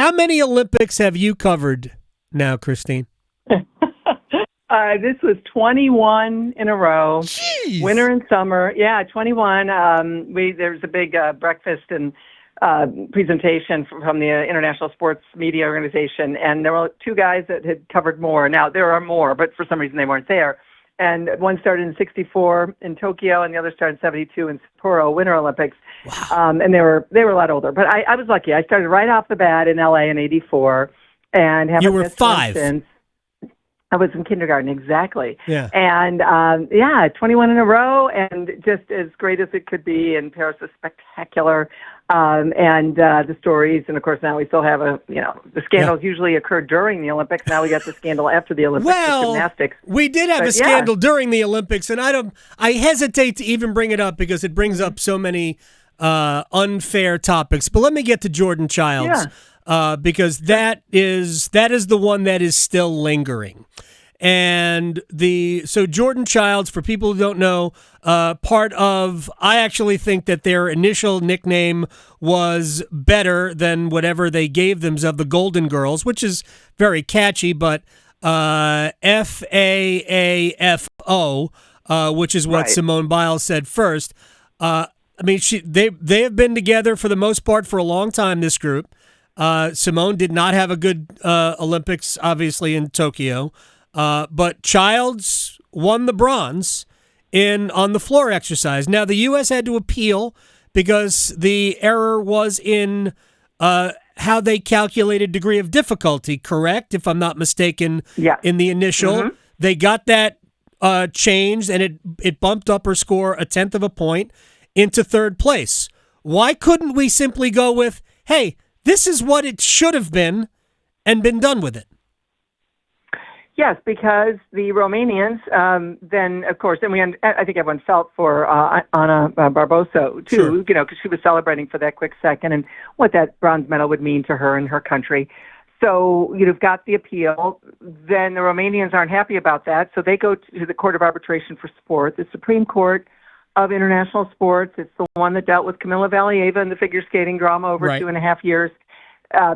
how many Olympics have you covered now, Christine? This was 21 in a row. Jeez. Winter and summer. Yeah, 21. There was a big breakfast and presentation from the International Sports Media Organization, and there were two guys that had covered more. Now, there are more, but for some reason they weren't there. And one started in 64 in Tokyo, and the other started in 72 in Sapporo Winter Olympics. Wow. And they were a lot older. But I was lucky. I started right off the bat in LA in 84, and haven't You were missed one 5. since. I was in kindergarten, exactly. Yeah. And 21 in a row, and just as great as it could be. And Paris was spectacular. The stories, and of course now we still have the scandals usually occur during the Olympics. Now we got the scandal after the Olympics with gymnastics. We did have a scandal during the Olympics, and I hesitate to even bring it up because it brings up so many unfair topics. But let me get to Jordan Chiles. Because that is the one that is still lingering. And so Jordan Chiles, for people who don't know, I actually think that their initial nickname was better than whatever they gave themselves, the Golden Girls, which is very catchy, but FAAFO, which is what Simone Biles said first. They have been together for the most part for a long time, this group. Simone did not have a good Olympics, obviously, in Tokyo, but Childs won the bronze on the floor exercise. Now, the U.S. had to appeal because the error was in how they calculated degree of difficulty, correct? If I'm not mistaken, in the initial. They got that changed, and it bumped up her score 1/10 of a point into third place. Why couldn't we simply go with, hey, this is what it should have been, and been done with it? Yes, because the Romanians, then, of course, and I think everyone felt for Ana Barboso, too, because she was celebrating for that quick second and what that bronze medal would mean to her and her country. So you've got the appeal. Then the Romanians aren't happy about that, so they go to the Court of Arbitration for Sport, the Supreme Court of International Sports. It's the one that dealt with Kamila Valieva and the figure skating drama over 2.5 years.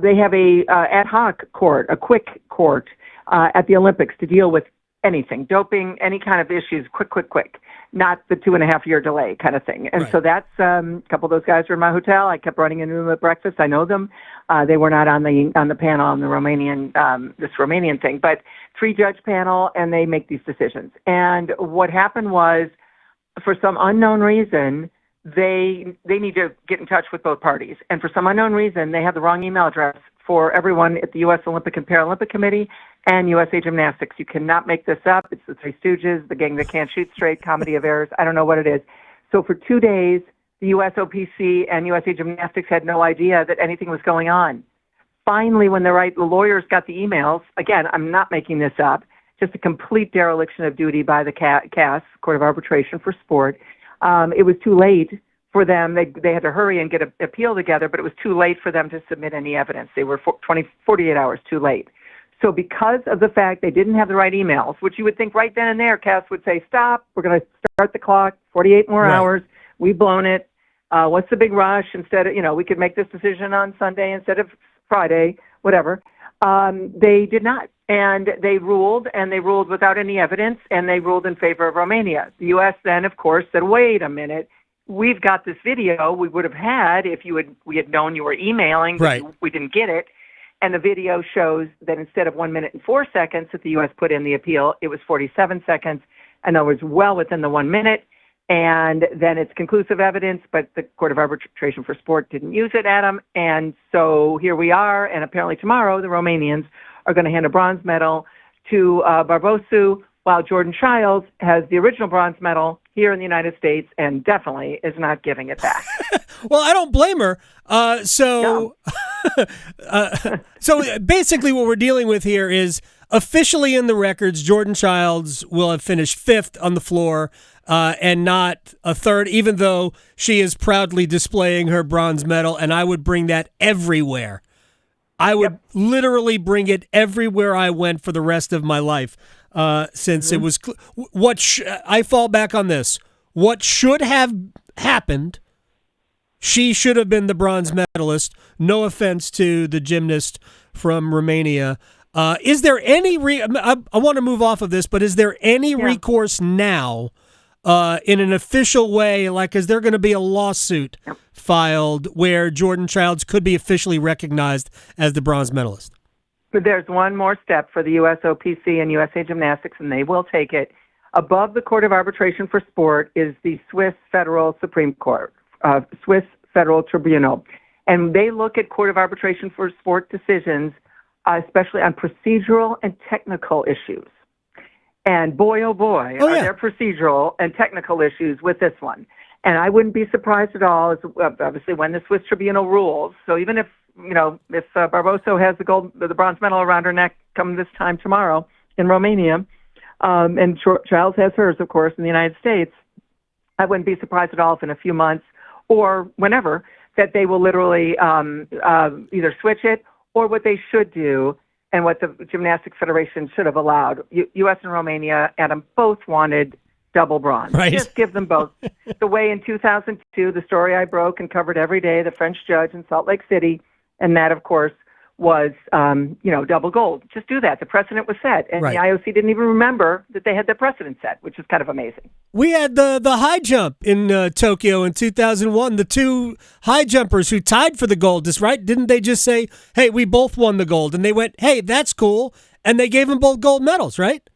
They have a ad hoc court, a quick court at the Olympics to deal with anything, doping, any kind of issues, quick, not the 2.5-year delay kind of thing. And so that's a couple of those guys were in my hotel. I kept running into them at breakfast. I know them. They were not on the panel on the this Romanian thing, but 3-judge panel, and they make these decisions. And what happened was, for some unknown reason, they need to get in touch with both parties. And for some unknown reason, they have the wrong email address for everyone at the U.S. Olympic and Paralympic Committee and USA Gymnastics. You cannot make this up. It's the Three Stooges, the gang that can't shoot straight, comedy of errors. I don't know what it is. So for 2 days, the U.S. OPC and USA Gymnastics had no idea that anything was going on. Finally, when the lawyers got the emails, again, I'm not making this up, just a complete dereliction of duty by the CAS, Court of Arbitration for Sport. It was too late for them. They had to hurry and get an appeal together, but it was too late for them to submit any evidence. They were 48 hours too late. So because of the fact they didn't have the right emails, which you would think right then and there, CAS would say, stop, we're going to start the clock, 48 more hours, we've blown it. What's the big rush? Instead of, we could make this decision on Sunday instead of Friday, whatever. They did not. And they ruled without any evidence, and they ruled in favor of Romania. The U.S. then, of course, said, wait a minute, we've got this video we would have had if we had known you were emailing, but we didn't get it. And the video shows that instead of 1 minute and 4 seconds that the U.S. put in the appeal, it was 47 seconds. In other words, well within the 1 minute. And then it's conclusive evidence, but the Court of Arbitration for Sport didn't use it, Adam. And so here we are, and apparently tomorrow the Romanians are going to hand a bronze medal to Barbosu, while Jordan Chiles has the original bronze medal here in the United States and definitely is not giving it back. Well, I don't blame her. So basically what we're dealing with here is officially in the records, Jordan Chiles will have finished 5th on the floor and not a 3rd, even though she is proudly displaying her bronze medal, and I would bring that everywhere. I would literally bring it everywhere I went for the rest of my life, since it was I fall back on this. What should have happened she should have been the bronze medalist. No offense to the gymnast from Romania. Is there any I want to move off of this, but is there any recourse now in an official way? Like, is there going to be a lawsuit filed where Jordan Chiles could be officially recognized as the bronze medalist? There's one more step for the USOPC and USA Gymnastics, and they will take it. Above the Court of Arbitration for Sport is the Swiss Federal Supreme Court, Swiss Federal Tribunal. And they look at Court of Arbitration for Sport decisions, especially on procedural and technical issues. And boy, oh boy, are there procedural and technical issues with this one. And I wouldn't be surprised at all, obviously, when the Swiss Tribunal rules. So even if Barboso has the bronze medal around her neck come this time tomorrow in Romania, and Chiles has hers, of course, in the United States, I wouldn't be surprised at all if in a few months or whenever that they will literally either switch it, or what they should do and what the Gymnastics Federation should have allowed. U.S. and Romania, Adam, both wanted double bronze. Right. Just give them both. The way in 2002, the story I broke and covered every day, the French judge in Salt Lake City, and that, of course, was, double gold. Just do that. The precedent was set. And the IOC didn't even remember that they had the precedent set, which is kind of amazing. We had the high jump in Tokyo in 2001. The two high jumpers who tied for the gold, right? Didn't they just say, hey, we both won the gold? And they went, hey, that's cool. And they gave them both gold medals, right?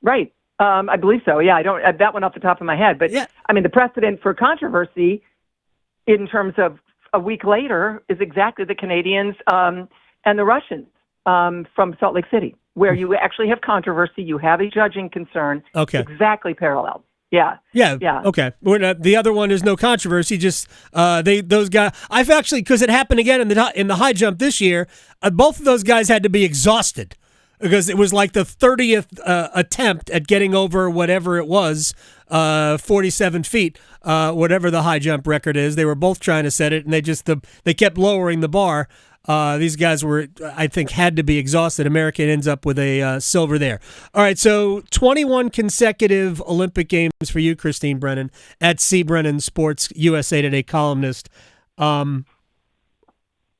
Right. I believe so. Yeah, I don't have that one off the top of my head. But, I mean, the precedent for controversy in terms of a week later is exactly the Canadians and the Russians from Salt Lake City, where you actually have controversy, you have a judging concern. Okay. Exactly parallel. Yeah. Okay. The other one is no controversy. Just those guys. I've actually, because it happened again in the high jump this year. Both of those guys had to be exhausted because it was like the 30th attempt at getting over whatever it was, 47 feet, whatever the high jump record is. They were both trying to set it, and they kept lowering the bar. These guys were, I think, had to be exhausted. America ends up with a silver there. All right, so 21 consecutive Olympic Games for you, Christine Brennan, at C. Brennan Sports, USA Today columnist. What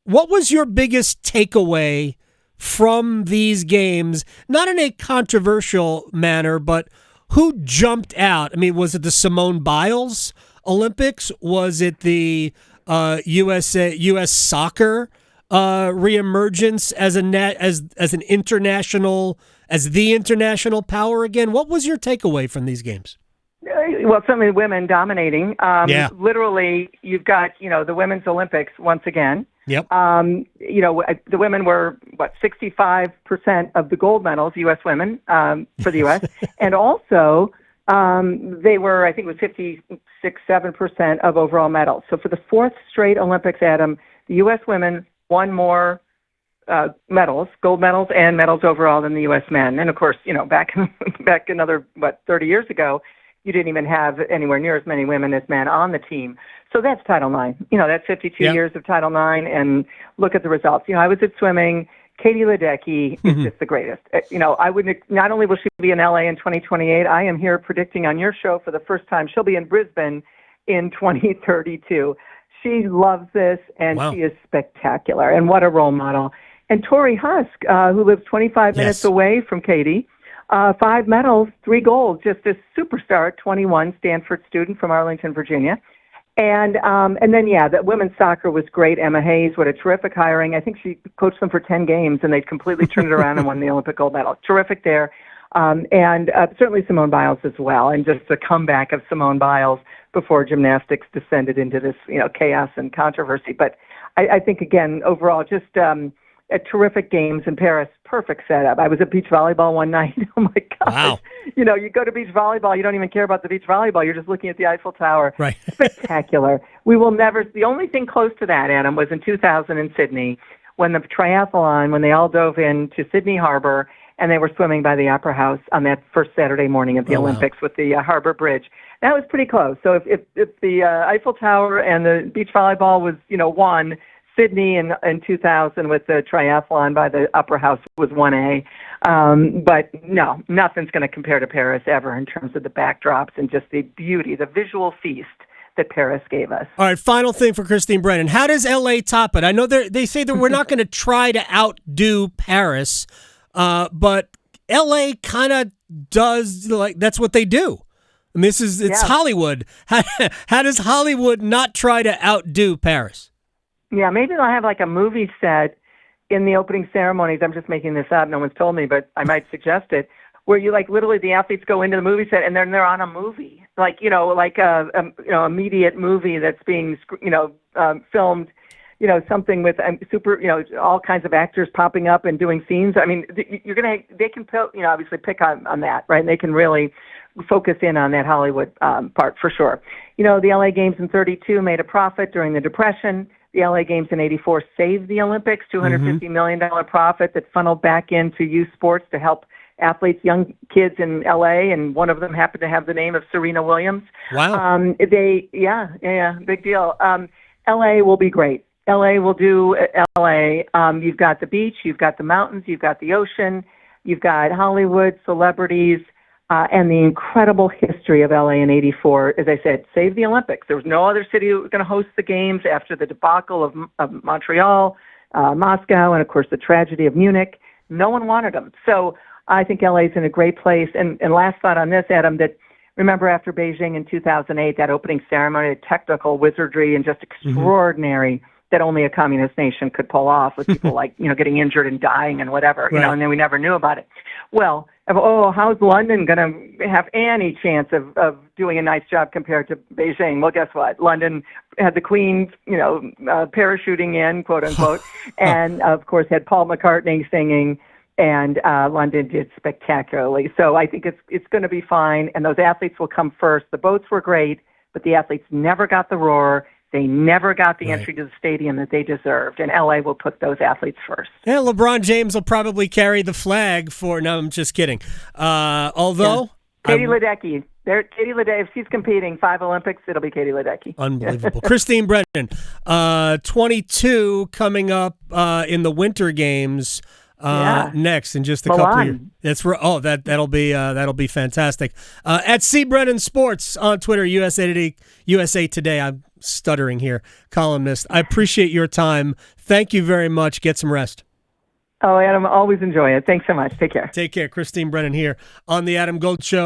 was your biggest takeaway from these games? Not in a controversial manner, but who jumped out? I mean, was it the Simone Biles Olympics? Was it the U.S. soccer reemergence as the international power again? What was your takeaway from these games? Well, certainly women dominating. Literally, you've got, the Women's Olympics once again. Yep. The women were, 65% of the gold medals, U.S. women, for the U.S. And also, they were, I think it was 56-7% of overall medals. So for the fourth straight Olympics, Adam, the U.S. women won more medals, gold medals, and medals overall than the U.S. men. And of course, back another 30 years ago, you didn't even have anywhere near as many women as men on the team. So that's Title IX. That's 52 years of Title IX, and look at the results. I was at swimming. Katie Ledecky is just the greatest. I wouldn't. Not only will she be in LA in 2028, I am here predicting on your show for the first time she'll be in Brisbane in 2032. She loves this, and she is spectacular. And what a role model. And Tori Husk, who lives 25 minutes away from Katie, 5 medals, 3 golds, just this superstar, 21, Stanford student from Arlington, Virginia. And then, the women's soccer was great. Emma Hayes, what a terrific hiring. I think she coached them for 10 games, and they completely turned it around and won the Olympic gold medal. Terrific there. And certainly Simone Biles as well, and just the comeback of Simone Biles before gymnastics descended into this, chaos and controversy. But I think, again, overall, just terrific games in Paris, perfect setup. I was at beach volleyball one night. Oh, my gosh. Wow. You go to beach volleyball, you don't even care about the beach volleyball. You're just looking at the Eiffel Tower. Right. Spectacular. We will never, the only thing close to that, Adam, was in 2000 in Sydney when the triathlon, when they all dove into Sydney Harbor and they were swimming by the Opera House on that first Saturday morning of the Olympics with the Harbor Bridge. That was pretty close. So if the Eiffel Tower and the beach volleyball was, won, Sydney in 2000 with the triathlon by the Opera House was 1A. But no, nothing's going to compare to Paris ever in terms of the backdrops and just the beauty, the visual feast that Paris gave us. All right, final thing for Christine Brennan. How does LA top it? I know they say that we're not going to try to outdo Paris, but LA kind of does, like, that's what they do. And it's Hollywood. How does Hollywood not try to outdo Paris? Yeah, maybe they'll have like a movie set in the opening ceremonies. I'm just making this up. No one's told me, but I might suggest it. Where you like literally the athletes go into the movie set and then they're on a movie, like a immediate movie that's being filmed, something with super, all kinds of actors popping up and doing scenes. I mean, they can obviously pick on that, right? And they can really focus in on that Hollywood part for sure. The LA Games in 32 made a profit during the Depression. The LA Games in 84 saved the Olympics, $250 million profit that funneled back into youth sports to help athletes, young kids in LA, and one of them happened to have the name of Serena Williams. Wow. Big deal. LA will be great. LA will do LA. You've got the beach, you've got the mountains, you've got the ocean, you've got Hollywood, celebrities, and the incredible history of LA in 84. As I said, saved the Olympics. There was no other city that was going to host the games after the debacle of Montreal, Moscow, and of course the tragedy of Munich. No one wanted them. So I think LA's in a great place. And last thought on this, Adam, that remember after Beijing in 2008, that opening ceremony, the technical wizardry and just extraordinary that only a communist nation could pull off, with people like, getting injured and dying and whatever, and then we never knew about it. Well, how's London going to have any chance of doing a nice job compared to Beijing? Well, guess what? London had the Queen, parachuting in, quote unquote, and of course had Paul McCartney singing. And London did spectacularly. So I think it's going to be fine, and those athletes will come first. The boats were great, but the athletes never got the roar. They never got the entry to the stadium that they deserved, and LA will put those athletes first. Yeah, LeBron James will probably carry the flag for. No, I'm just kidding. Although Katie Ledecky. Katie Ledecky, if she's competing 5 Olympics, it'll be Katie Ledecky. Unbelievable. Christine Brennan, 22 coming up in the Winter Games. Next in just a couple of years. That's right. Oh, that'll be fantastic. At C Brennan Sports on Twitter, USA Today. I'm stuttering here, columnist. I appreciate your time. Thank you very much. Get some rest. Oh, Adam, always enjoy it. Thanks so much. Take care. Take care. Christine Brennan here on the Adam Gold Show.